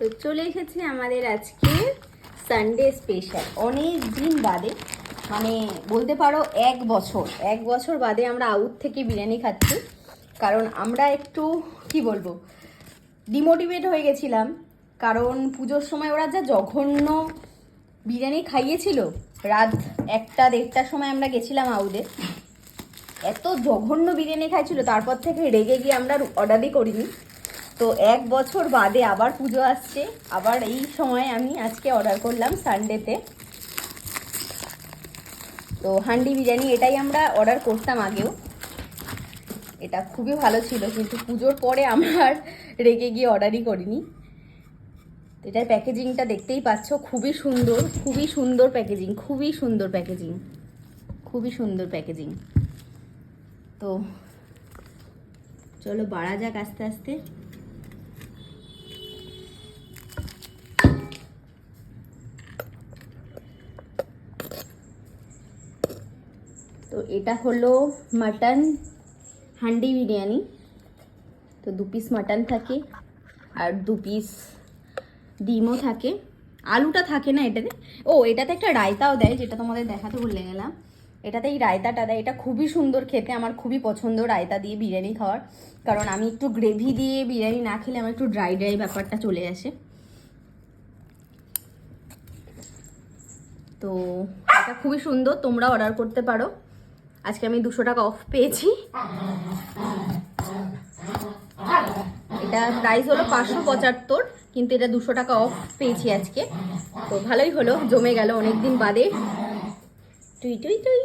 তো চলে এসেছি আমাদের আজকে সানডে স্পেশাল। অনেক দিন বাদে, মানে বলতে পারো এক বছর বাদে আমরা আউট থেকে বিরিয়ানি খাচ্ছি। কারণ আমরা একটু কি বলবো, ডিমোটিভেট হয়ে গেছিলাম। কারণ পুজোর সময় ওরা যা জঘন্য বিরিয়ানি খাইয়েছিল, রাত 1টা-1:30টার সময় আমরা গেছিলাম আউটে, এত জঘন্য বিরিয়ানি খাইছিল। তারপর থেকে রেগে গিয়ে আমরা অর্ডারই করিনি। তো এক বছর বাদে আবার পুজো আসছে, আবার এই সময় আমি আজকে অর্ডার করলাম সানডেতে। তো হান্ডি বিরিয়ানি এটাই আমরা অর্ডার করতাম আগেও, এটা খুবই ভালো ছিল, কিন্তু পুজোর পরে আমার রেগে গিয়ে অর্ডারই করিনি। এটার প্যাকেজিংটা দেখতেই পাচ্ছ, খুবই সুন্দর প্যাকেজিং। তো চলো বাড়া যাক আস্তে আস্তে। তো এটা হলো মাটন হান্ডি বিরিয়ানি। তো 2 পিস মাটন থাকে আর 2 পিস ডিমও থাকে, আলুটা থাকে না এটাতে। এটাতে একটা রায়তাও দেয়, যেটা তোমাদের দেখাতে ভুলে গেলাম। এটাতে এই রায়তাটা দেয়, এটা খুবই সুন্দর খেতে, আমার খুবই পছন্দ রায়তা দিয়ে বিরিয়ানি খাওয়ার। কারণ আমি একটু গ্রেভি দিয়ে বিরিয়ানি না খেলে আমার একটু ড্রাই ব্যাপারটা চলে আসে। তো এটা খুবই সুন্দর, তোমরা অর্ডার করতে পারো। আজকে আমি 200 টাকা অফ পেয়েছি। এটা প্রাইস হলো 575, কিন্তু এটা 200 টাকা অফ পেয়েছি আজকে। তো ভালোই হলো, জমে গেল অনেকদিন বাদে। টুই টুই টুই।